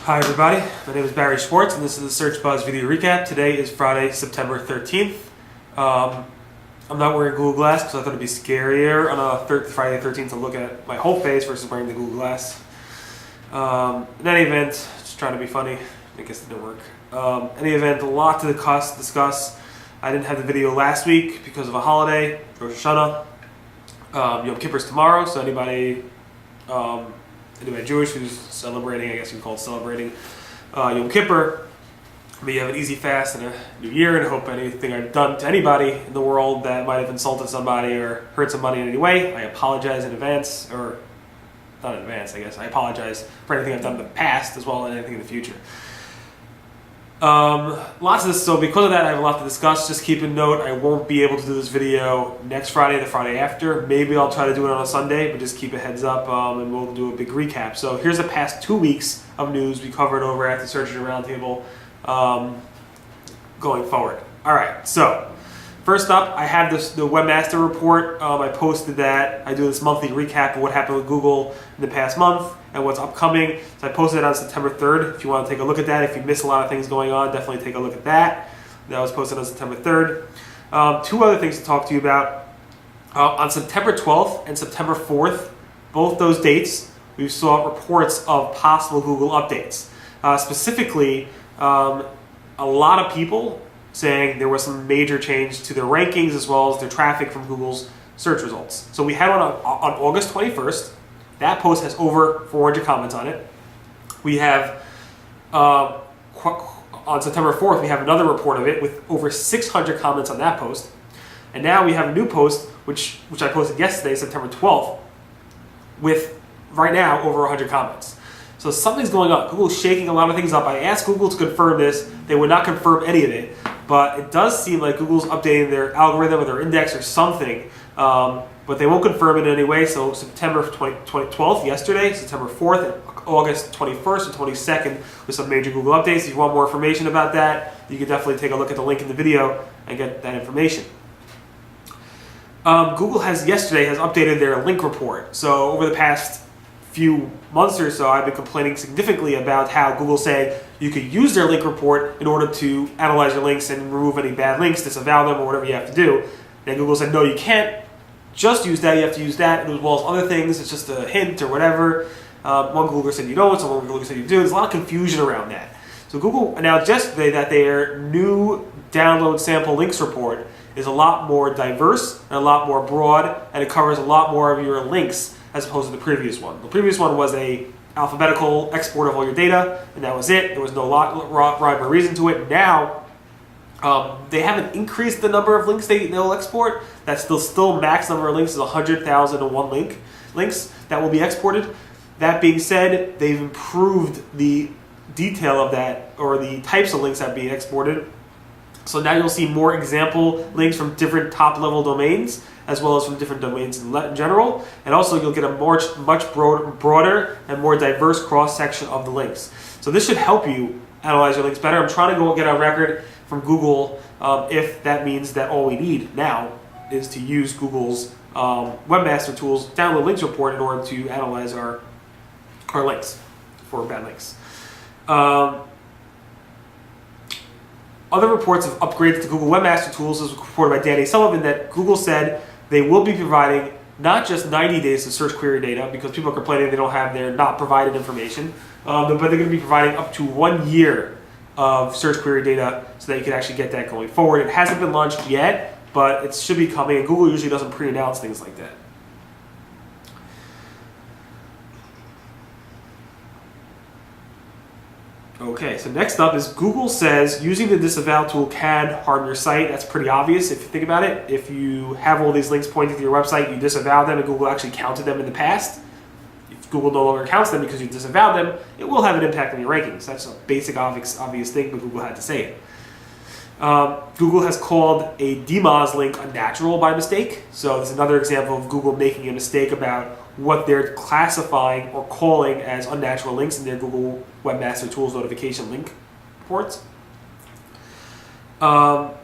Hi everybody, my name is Barry Schwartz and this is the Search Buzz video recap. Today is Friday, September 13th. I'm not wearing Google Glass because I thought it'd be scarier on a Friday the 13th to look at my whole face versus wearing the Google Glass. In any event, just trying to be funny. I guess it didn't work. In any event, a lot to discuss. I didn't have the video last week because of a holiday, Rosh Hashanah. Yom Kippur's tomorrow, so anybody Jewish who's celebrating, I guess you can call it celebrating, Yom Kippur, may you have an easy fast and a new year, and I hope anything I've done to anybody in the world that might have insulted somebody or hurt somebody in any way, I apologize in advance, or not in advance, I guess. I apologize for anything I've done in the past as well as anything in the future. Lots of this, so because of that I have a lot to discuss. Just keep in note, I won't be able to do this video next Friday, the Friday after. Maybe I'll try to do it on a Sunday, but just keep a heads up and we'll do a big recap. So here's the past 2 weeks of news we covered over at the Search Engine Roundtable going forward. Alright, so first up I have the Webmaster Report. I posted that. I do this monthly recap of what happened with Google in the past month and what's upcoming. So I posted it on September 3rd. If you want to take a look at that, if you miss a lot of things going on, definitely take a look at that. That was posted on September 3rd. Two other things to talk to you about. On September 12th and September 4th, both those dates, we saw reports of possible Google updates. Specifically, a lot of people saying there was some major change to their rankings as well as their traffic from Google's search results. So we had one on August 21st. That post has over 400 comments on it. We have, on September 4th, we have another report of it with over 600 comments on that post. And now we have a new post, which I posted yesterday, September 12th, with, right now, over 100 comments. So something's going on. Google's shaking a lot of things up. I asked Google to confirm this. They would not confirm any of it. But it does seem like Google's updating their algorithm or their index or something. But they won't confirm it anyway. So September 12th, yesterday, September 4th, and August 21st and 22nd with some major Google updates. If you want more information about that, you can definitely take a look at the link in the video and get that information. Google yesterday has updated their link report. So over the past few months or so, I've been complaining significantly about how Google saying you could use their link report in order to analyze your links and remove any bad links, disavow them, or whatever you have to do. Then Google said, no, you can't just use that, you have to use that, as well as other things. It's just a hint or whatever. One Googler said you don't, so one Googler said you do. There's a lot of confusion around that. So Google announced yesterday that their new download sample links report is a lot more diverse and a lot more broad, and it covers a lot more of your links as opposed to the previous one. The previous one was a alphabetical export of all your data, and that was it. There was no rhyme or reason to it. Now, they haven't increased the number of links they'll export. That's still max number of links is 100,001 links that will be exported. That being said, they've improved the detail of that, or the types of links that are being exported. So now you'll see more example links from different top-level domains, as well as from different domains in general. And also you'll get a much broader and more diverse cross-section of the links. So this should help you analyze your links better. I'm trying to go get a record from Google if that means that all we need now is to use Google's Webmaster Tools download links report in order to analyze our links for bad links. Other reports of upgrades to Google Webmaster Tools is reported by Danny Sullivan that Google said they will be providing not just 90 days of search query data, because people are complaining they don't have their not provided information, but they're going to be providing up to 1 year of search query data so that you can actually get that going forward. It hasn't been launched yet, but it should be coming, and Google usually doesn't pre-announce things like that. Okay, so next up is Google says using the disavow tool can harm your site. That's pretty obvious if you think about it. If you have all these links pointing to your website, you disavow them, and Google actually counted them in the past. If Google no longer counts them because you disavow them, it will have an impact on your rankings. That's a basic, obvious thing, but Google had to say it. Google has called a DMOZ link unnatural by mistake. So there's another example of Google making a mistake about what they're classifying or calling as unnatural links in their Google Webmaster Tools notification link reports. And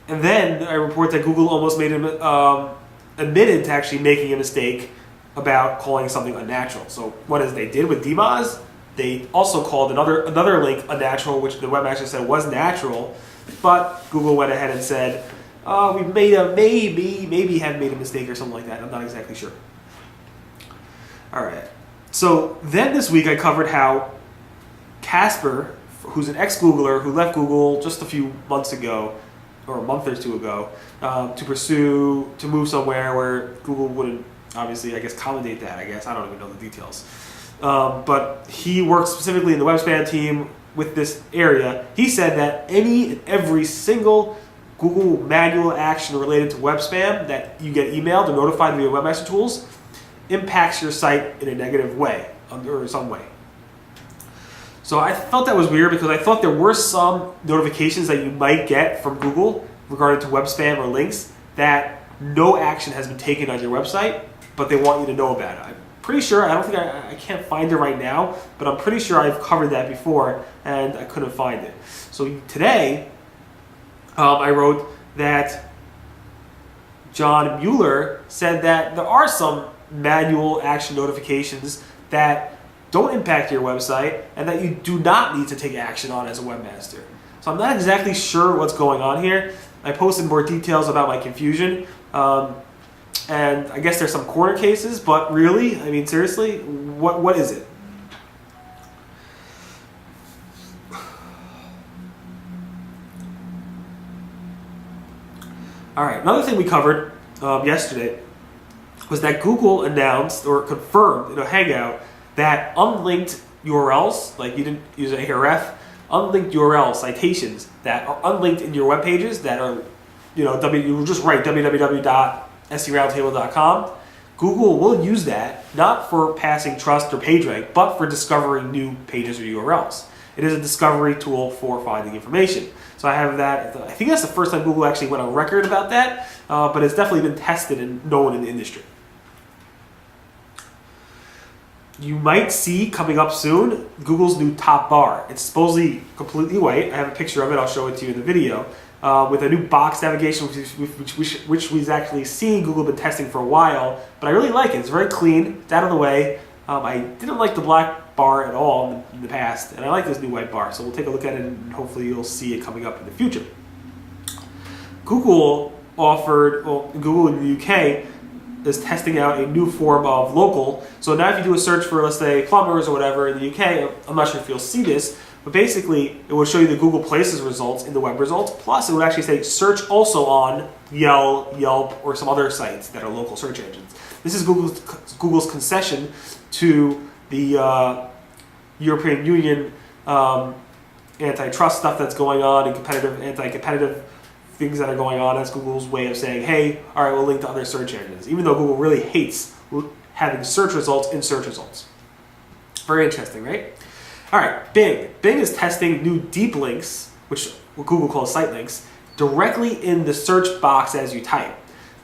then I report that Google almost admitted to actually making a mistake about calling something unnatural. So what is they did with DMOZ? they also called another link unnatural, which the webmaster said was natural, but Google went ahead and said, we maybe have made a mistake or something like that. I'm not exactly sure. All right. So then this week I covered how Casper, who's an ex-Googler who left Google just a few months ago, or a month or two ago, to move somewhere where Google wouldn't, obviously, I guess, accommodate that, I guess. I don't even know the details. But he works specifically in the web span team with this area. He said that any and every single Google manual action related to web spam that you get emailed or notified via webmaster tools impacts your site in a negative way, or in some way. So I felt that was weird because I thought there were some notifications that you might get from Google regarding to web spam or links that no action has been taken on your website, but they want you to know about it. I'm pretty sure, I can't find it right now, but I'm pretty sure I've covered that before and I couldn't find it. So today, I wrote that John Mueller said that there are some manual action notifications that don't impact your website and that you do not need to take action on as a webmaster. So I'm not exactly sure what's going on here. I posted more details about my confusion. And I guess there's some corner cases, but really, I mean, seriously, what is it? All right, another thing we covered yesterday was that Google announced or confirmed in a Hangout that unlinked URLs, like you didn't use a href, unlinked URL citations that are unlinked in your web pages that are, you just write www.seroundtable.com. Google will use that not for passing trust or PageRank, but for discovering new pages or URLs. It is a discovery tool for finding information. So I have that. I think that's the first time Google actually went on record about that, but it's definitely been tested and known in the industry. You might see coming up soon Google's new top bar. It's supposedly completely white. I have a picture of it. I'll show it to you in the video. With a new box navigation, which we've actually seen Google been testing for a while. But I really like it. It's very clean. It's out of the way. I didn't like the black bar at all in the past, and I like this new white bar. So we'll take a look at it, and hopefully you'll see it coming up in the future. Google in the UK is testing out a new form of local. So now if you do a search for, let's say, plumbers or whatever in the UK, I'm not sure if you'll see this, but basically it will show you the Google Places results in the web results, plus it would actually say search also on Yelp, or some other sites that are local search engines. This is Google's concession to the European Union antitrust stuff that's going on and anti-competitive things that are going on. That's Google's way of saying, hey, all right, we'll link to other search engines, even though Google really hates having search results in search results. Very interesting, right? All right, Bing. Bing is testing new deep links, which Google calls site links, directly in the search box as you type.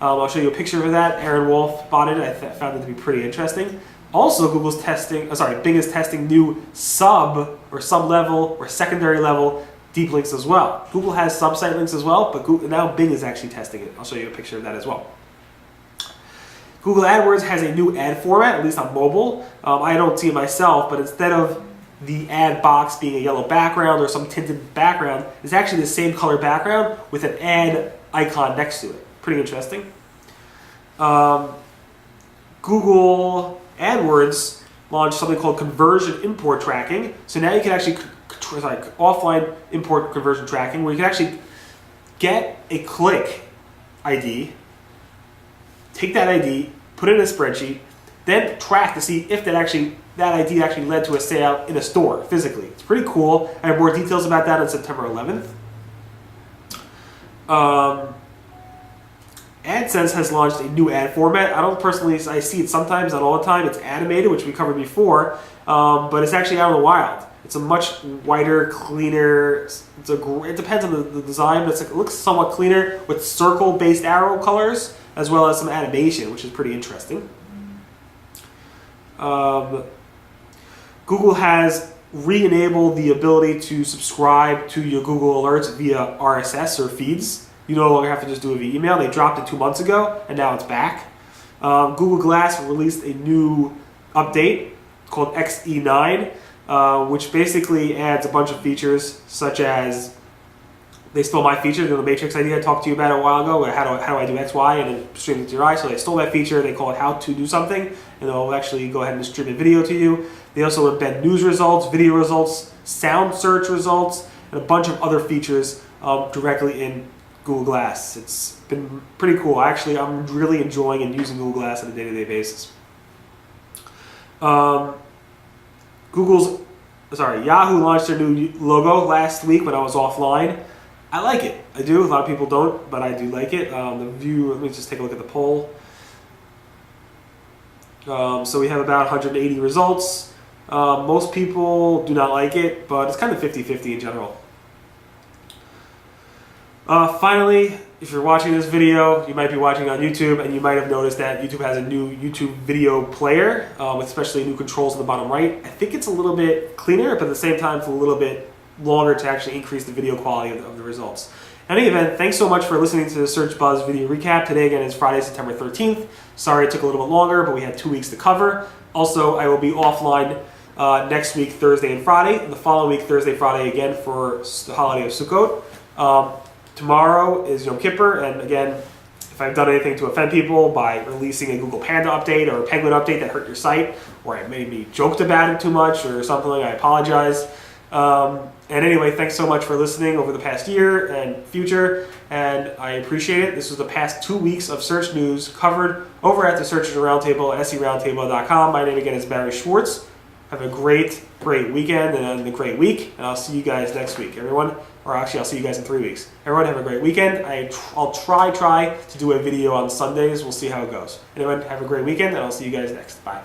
I'll show you a picture of that. Aaron Wolf bought it. I found it to be pretty interesting. Also, Bing is testing new sub-level or secondary level deep links as well. Google has sub-site links as well, but now Bing is actually testing it. I'll show you a picture of that as well. Google AdWords has a new ad format, at least on mobile. I don't see it myself, but instead of the ad box being a yellow background or some tinted background, it's actually the same color background with an ad icon next to it. Pretty interesting. Google AdWords launched something called conversion import tracking. So now you can actually offline import conversion tracking, where you can actually get a click ID, take that ID, put it in a spreadsheet, then track to see if that ID actually led to a sale in a store physically. It's pretty cool. I have more details about that on September 11th. AdSense has launched a new ad format. I see it sometimes, not all the time. It's animated, which we covered before, but it's actually out in the wild. It's a much whiter, cleaner. It depends on the design, but it looks somewhat cleaner with circle-based arrow colors, as well as some animation, which is pretty interesting. Google has re-enabled the ability to subscribe to your Google Alerts via RSS or feeds. You no longer have to just do it via email. They dropped it 2 months ago, and now it's back. Google Glass released a new update called XE9. which basically adds a bunch of features, such as they stole my feature, the Matrix idea I talked to you about a while ago, how do I do X, Y, and then stream it to your eye. So they stole that feature, they call it how to do something, and they'll actually go ahead and stream a video to you. They also embed news results, video results, sound search results, and a bunch of other features directly in Google Glass. It's been pretty cool. I'm really enjoying and using Google Glass on a day-to-day basis. Yahoo launched their new logo last week when I was offline. I like it. I do. A lot of people don't, but I do like it. The view, let me just take a look at the poll. So we have about 180 results. Most people do not like it, but it's kind of 50-50 in general. Finally, if you're watching this video, you might be watching on YouTube, and you might have noticed that YouTube has a new YouTube video player, with especially new controls in the bottom right. I think it's a little bit cleaner, but at the same time, it's a little bit longer to actually increase the video quality of the results. In any event, thanks so much for listening to the Search Buzz video recap. Today, again, is Friday, September 13th. Sorry it took a little bit longer, but we had 2 weeks to cover. Also, I will be offline next week, Thursday and Friday, and the following week, Thursday, Friday, again, for the holiday of Sukkot. Tomorrow is Yom Kippur, and again, if I've done anything to offend people by releasing a Google Panda update or a Penguin update that hurt your site, or I maybe joked about it too much or something, I apologize. And anyway, thanks so much for listening over the past year and future, and I appreciate it. This was the past 2 weeks of search news covered over at the Search Engine Roundtable at seroundtable.com. My name again is Barry Schwartz. Have a great weekend and a great week, and I'll see you guys next week, everyone. Or actually, I'll see you guys in 3 weeks. Everyone have a great weekend. I'll try to do a video on Sundays. We'll see how it goes. Anyone, have a great weekend, and I'll see you guys next. Bye.